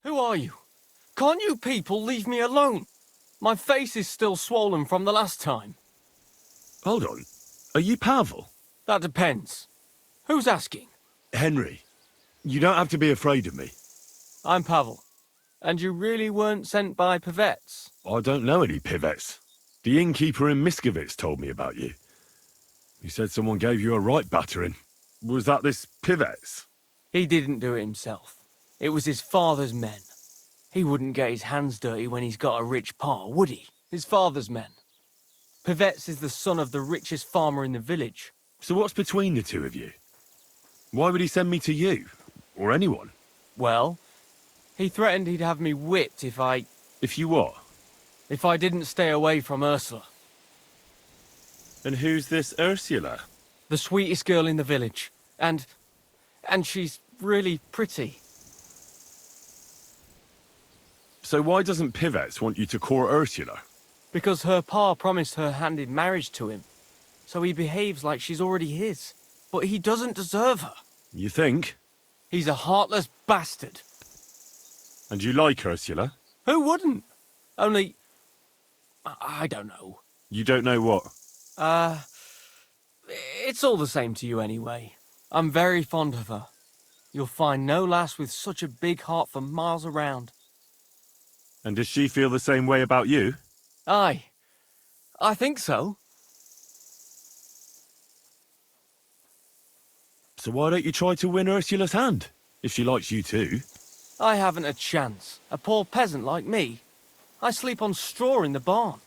Who are you? Can't you people leave me alone? My face is still swollen from the last time. Hold on. Are you Pavel? That depends. Who's asking? Henry. You don't have to be afraid of me. I'm Pavel. And you really weren't sent by Pivets? I don't know any Pivets. The innkeeper in Miskovitz told me about you. He said someone gave you a right battering. Was that this Pivets? He didn't do it himself. It was his father's men. He wouldn't get his hands dirty when he's got a rich pa, would he? His father's men. Pivets is the son of the richest farmer in the village. So what's between the two of you? Why would he send me to you? Or anyone? Well, he threatened he'd have me whipped if I... If you what? If I didn't stay away from Ursula. And who's this Ursula? The sweetest girl in the village. And she's really pretty. So why doesn't Pivets want you to court Ursula? Because her pa promised her hand in marriage to him. So he behaves like she's already his. But he doesn't deserve her. You think? He's a heartless bastard. And you like Ursula? Who wouldn't? Only... I don't know. You don't know what? It's all the same to you anyway. I'm very fond of her. You'll find no lass with such a big heart for miles around. And does she feel the same way about you? Aye. I think so. So why don't you try to win Ursula's hand, if she likes you too? I haven't a chance. A poor peasant like me. I sleep on straw in the barn.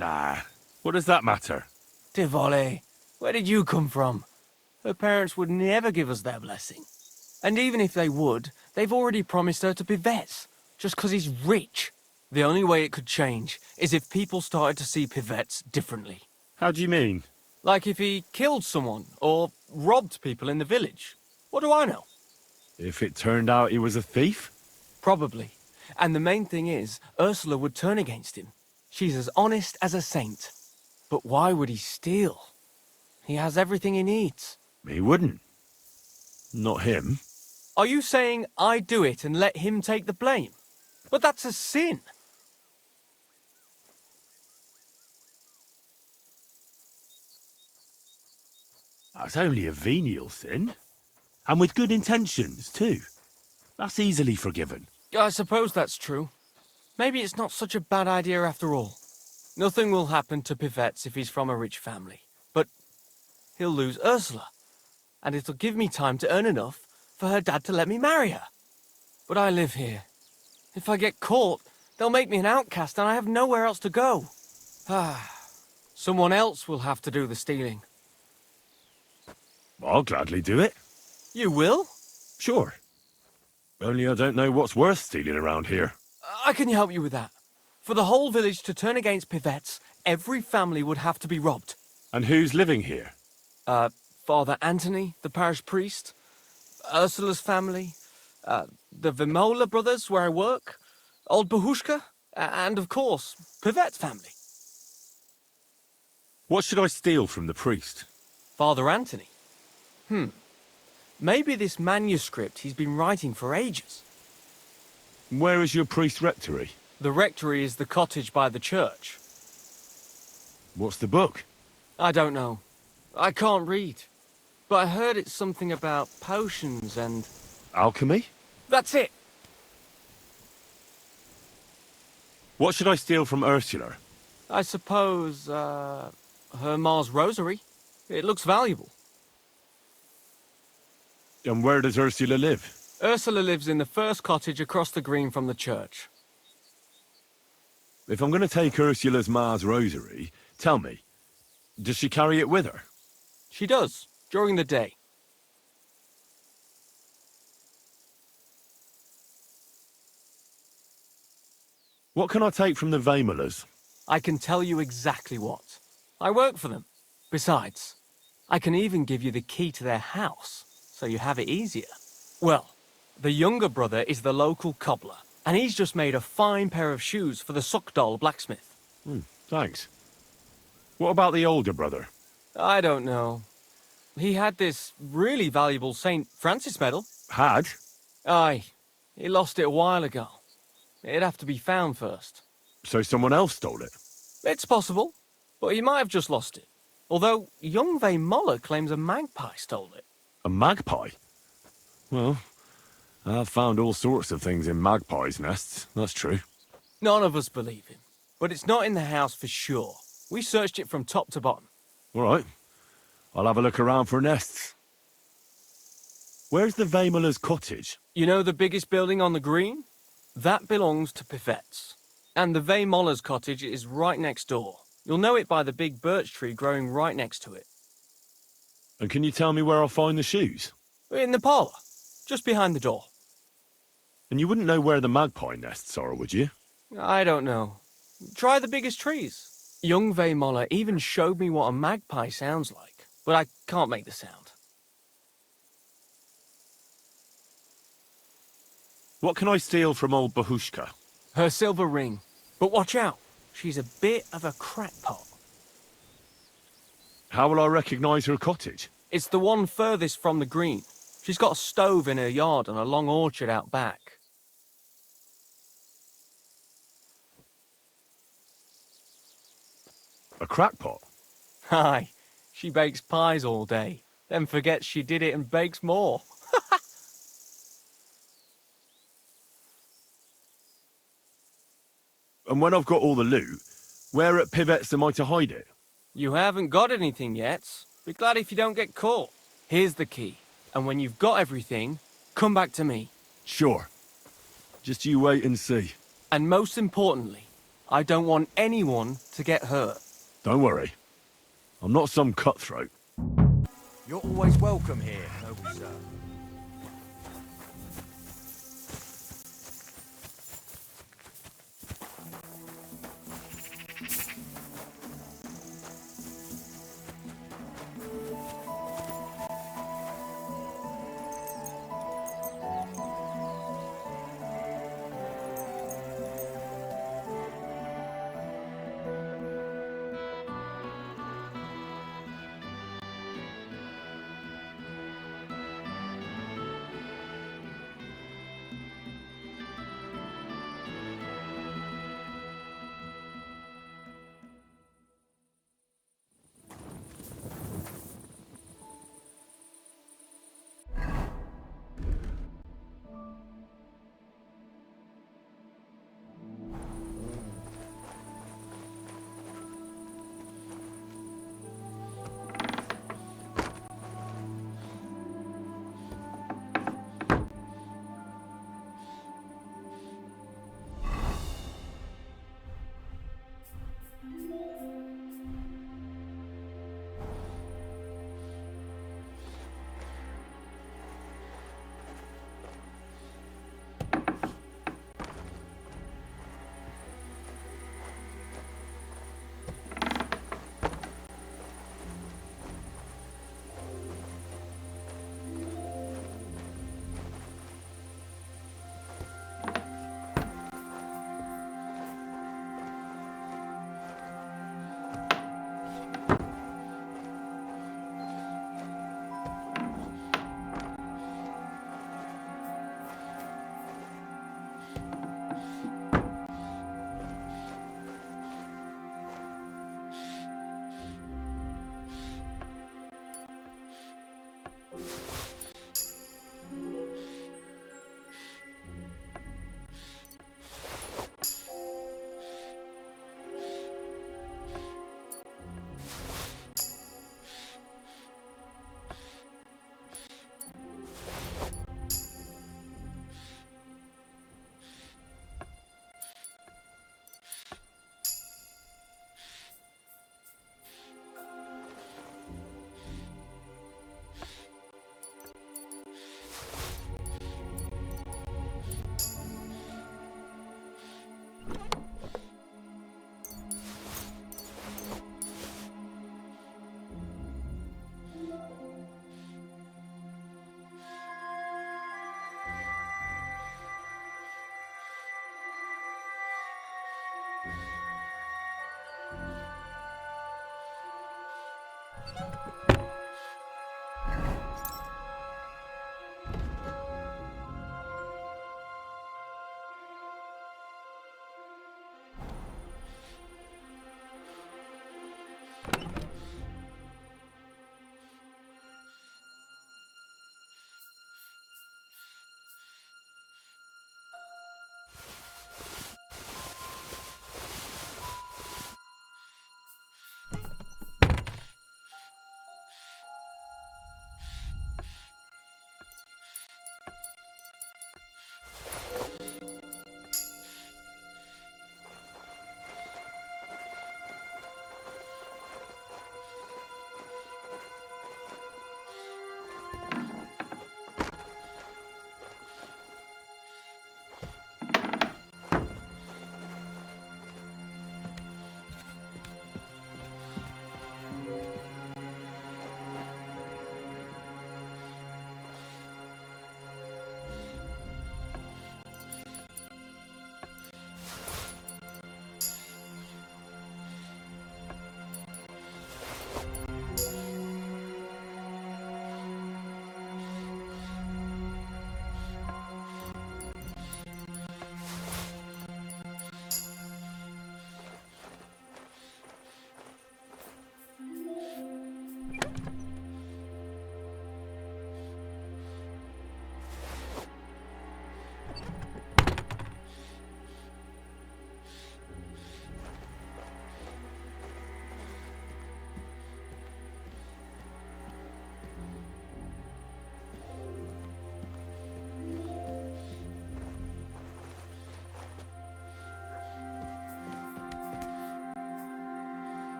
Ah, what does that matter? Tivoli, where did you come from? Her parents would never give us their blessing. And even if they would, they've already promised her to Pivets, just 'cause he's rich. The only way it could change is if people started to see Pivets differently. How do you mean? Like if he killed someone, or robbed people in the village. What do I know? If it turned out he was a thief? Probably. And the main thing is, Ursula would turn against him. She's as honest as a saint. But why would he steal? He has everything he needs. He wouldn't. Not him. Are you saying I do it and let him take the blame? But that's a sin. That's only a venial sin. And with good intentions, too. That's easily forgiven. I suppose that's true. Maybe it's not such a bad idea after all. Nothing will happen to Pivets if he's from a rich family. But he'll lose Ursula. And it'll give me time to earn enough for her dad to let me marry her. But I live here. If I get caught, they'll make me an outcast and I have nowhere else to go. Someone else will have to do the stealing. I'll gladly do it. You will? Sure. Only I don't know what's worth stealing around here. I can help you with that. For the whole village to turn against Pivets, every family would have to be robbed. And who's living here? Father Anthony, the parish priest, Ursula's family, the Vimola brothers where I work, old Bahushka, and of course, Pivet's family. What should I steal from the priest? Father Anthony? Maybe this manuscript he's been writing for ages. Where is your priest rectory? The rectory is the cottage by the church. What's the book? I don't know. I can't read. But I heard it's something about potions and... Alchemy? That's it! What should I steal from Ursula? I suppose, her Ma's rosary. It looks valuable. And where does Ursula live? Ursula lives in the first cottage across the green from the church. If I'm going to take Ursula's Ma's rosary, tell me, does she carry it with her? She does, during the day. What can I take from the Vamolas? I can tell you exactly what. I work for them. Besides, I can even give you the key to their house, so you have it easier. Well, the younger brother is the local cobbler, and he's just made a fine pair of shoes for the Suckdoll blacksmith. Thanks. What about the older brother? I don't know. He had this really valuable St. Francis medal. Had? Aye, he lost it a while ago. It'd have to be found first. So someone else stole it? It's possible, but he might have just lost it. Although young Moller claims a magpie stole it. A magpie? Well, I've found all sorts of things in magpies' nests, that's true. None of us believe him, but it's not in the house for sure. We searched it from top to bottom. All right. I'll have a look around for nests. Where's the Weimler's cottage? You know the biggest building on the green? That belongs to Pivet's. And the Weimler's cottage is right next door. You'll know it by the big birch tree growing right next to it. And can you tell me where I'll find the shoes? In the parlour, just behind the door. And you wouldn't know where the magpie nests are, would you? I don't know. Try the biggest trees. Young Weimler even showed me what a magpie sounds like, but I can't make the sound. What can I steal from old Bahushka? Her silver ring. But watch out, she's a bit of a crackpot. How will I recognise her cottage? It's the one furthest from the green. She's got a stove in her yard and a long orchard out back. A crackpot? Aye, she bakes pies all day, then forgets she did it and bakes more. And when I've got all the loot, where at Pivet's am I to hide it? You haven't got anything yet. Be glad if you don't get caught. Here's the key, and when you've got everything, come back to me. Sure. Just you wait and see. And most importantly, I don't want anyone to get hurt. Don't worry. I'm not some cutthroat. You're always welcome here, noble sir.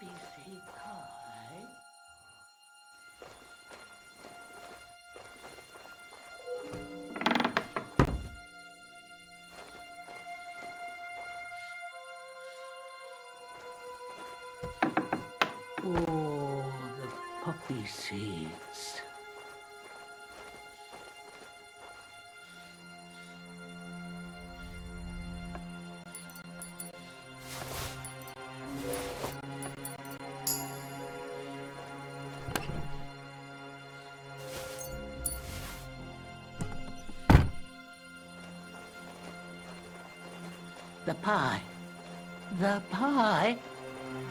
poppy seed pie? Oh, the poppy seeds. The pie. The pie?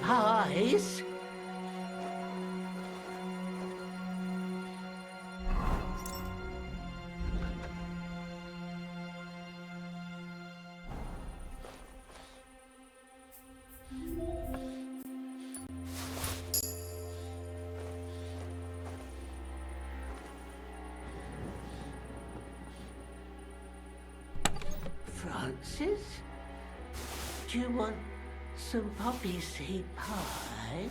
Pies? Francis? Do you want some poppy seed pie?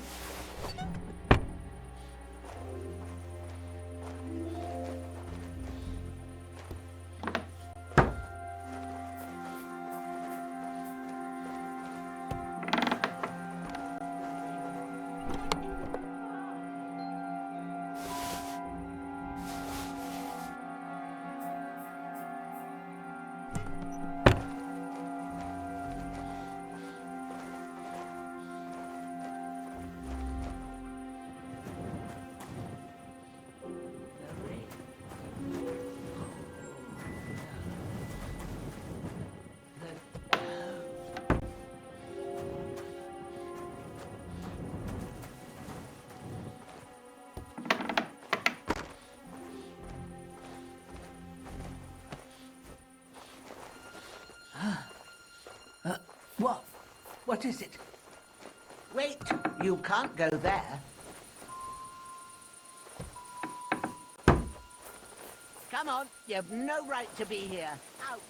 What? What is it? Wait, you can't go there. Come on, you've no right to be here. Out!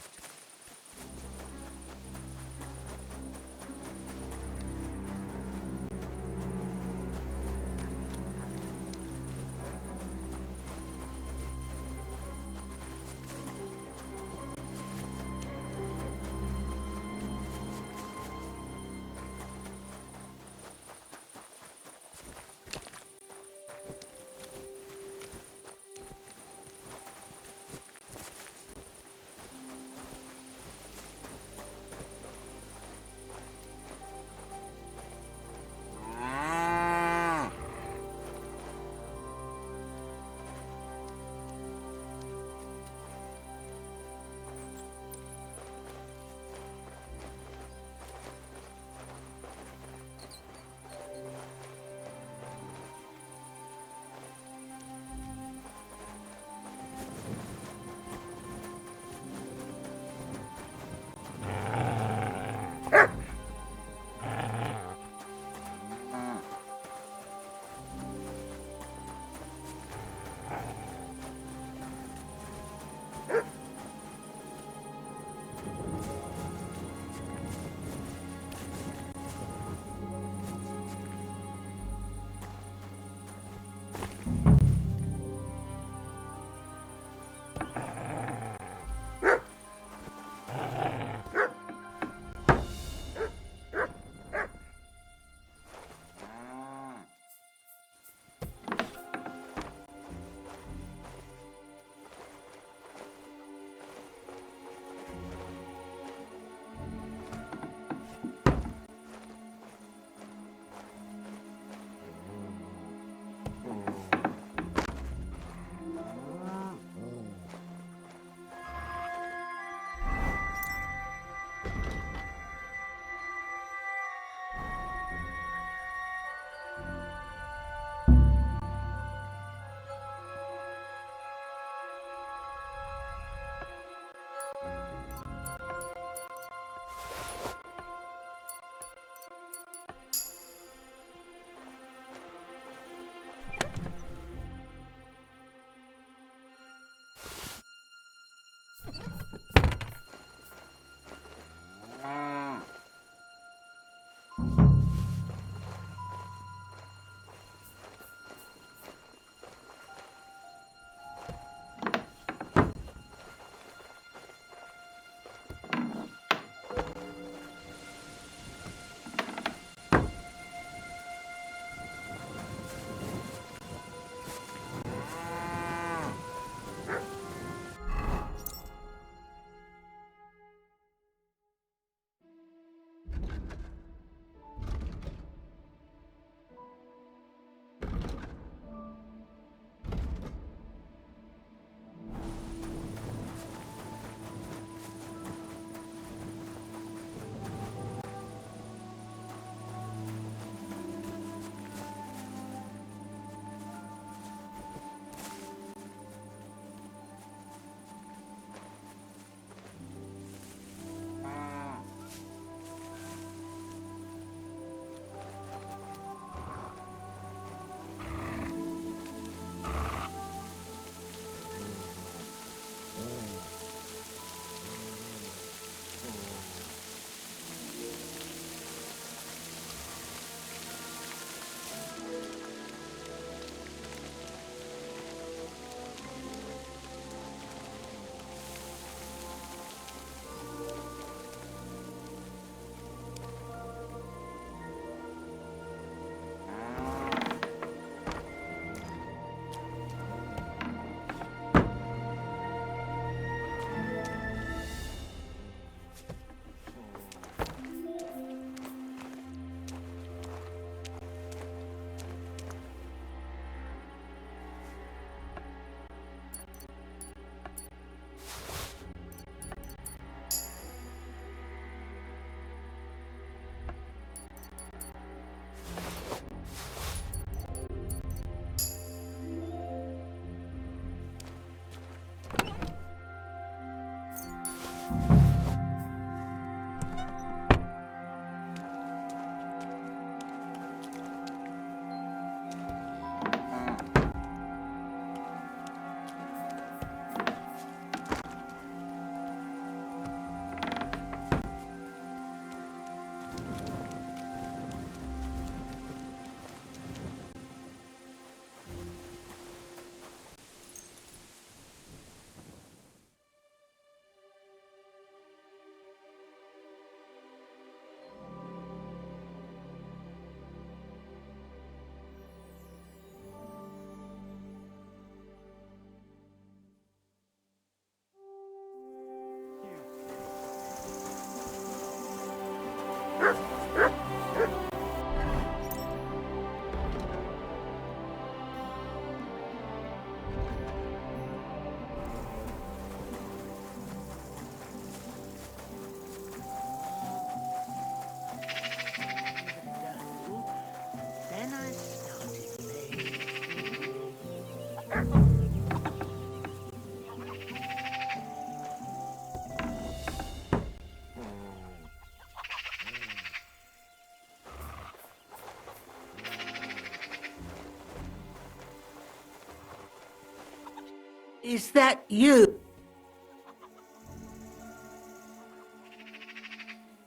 Is that you?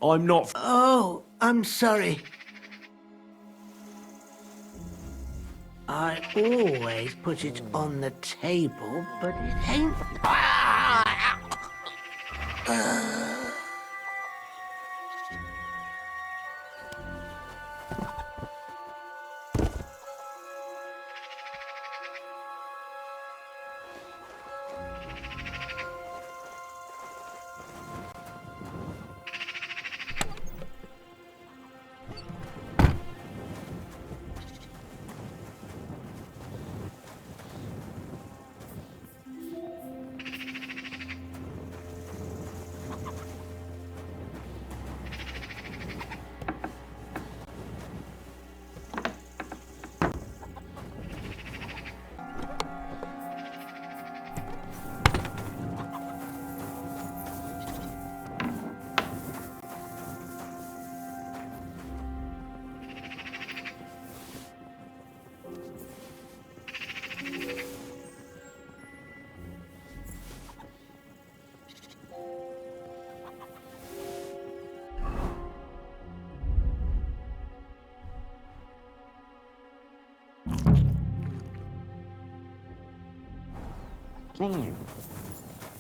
I'm not. Oh, I'm sorry. I always put it on the table, but it ain't.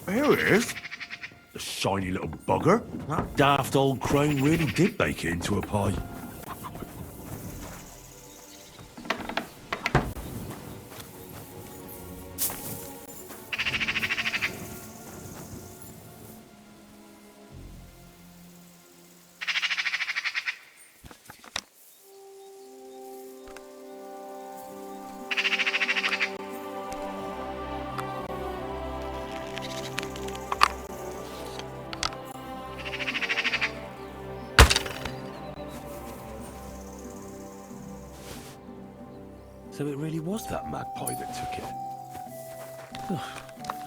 Here it is. The shiny little bugger. That daft old crone really did bake it into a pie. So it really was that magpie that took it.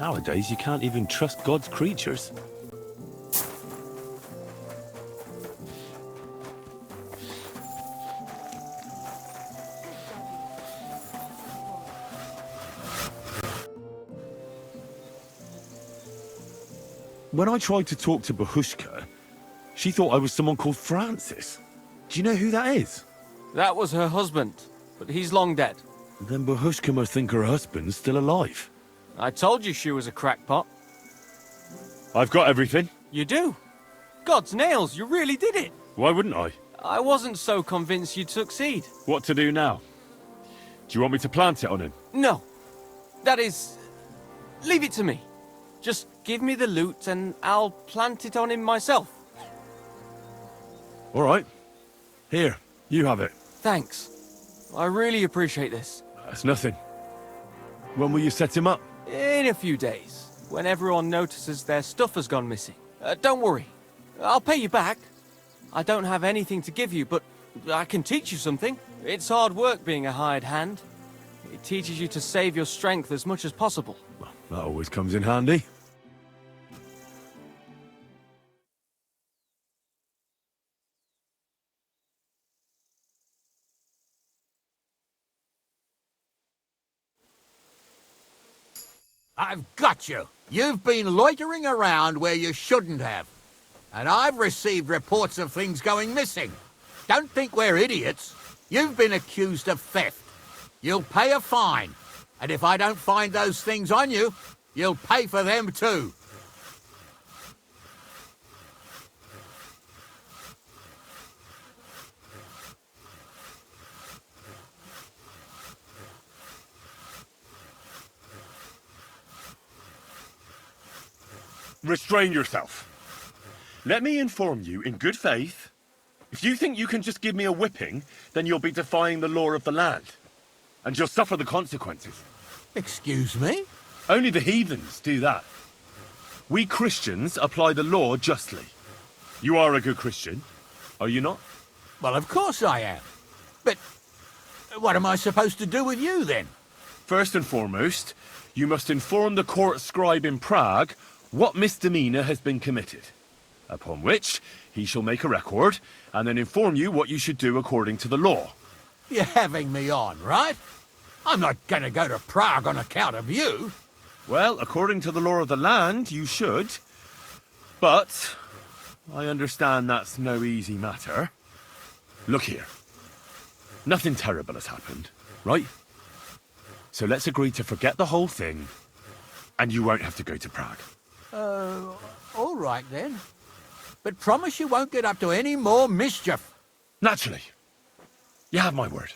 Nowadays, you can't even trust God's creatures. When I tried to talk to Bahushka, she thought I was someone called Francis. Do you know who that is? That was her husband, but he's long dead. Then Bahushka must think her husband's still alive. I told you she was a crackpot. I've got everything. You do? God's nails, you really did it. Why wouldn't I? I wasn't so convinced you'd succeed. What to do now? Do you want me to plant it on him? No. That is... leave it to me. Just give me the loot and I'll plant it on him myself. All right. Here, you have it. Thanks. I really appreciate this. That's nothing. When will you set him up? In a few days, when everyone notices their stuff has gone missing. Don't worry. I'll pay you back. I don't have anything to give you, but I can teach you something. It's hard work being a hired hand. It teaches you to save your strength as much as possible. That always comes in handy. I've got you. You've been loitering around where you shouldn't have. And I've received reports of things going missing. Don't think we're idiots. You've been accused of theft. You'll pay a fine. And if I don't find those things on you, you'll pay for them too. Restrain yourself. Let me inform you in good faith. If you think you can just give me a whipping, then you'll be defying the law of the land. And you'll suffer the consequences. Excuse me? Only the heathens do that. We Christians apply the law justly. You are a good Christian, are you not? Well, of course I am. But what am I supposed to do with you then? First and foremost, you must inform the court scribe in Prague what misdemeanor has been committed. Upon which, he shall make a record, and then inform you what you should do according to the law. You're having me on, right? I'm not going to go to Prague on account of you. Well, according to the law of the land, you should. But I understand that's no easy matter. Look here. Nothing terrible has happened, right? So let's agree to forget the whole thing, and you won't have to go to Prague. All right then. But promise you won't get up to any more mischief. Naturally. You have my word.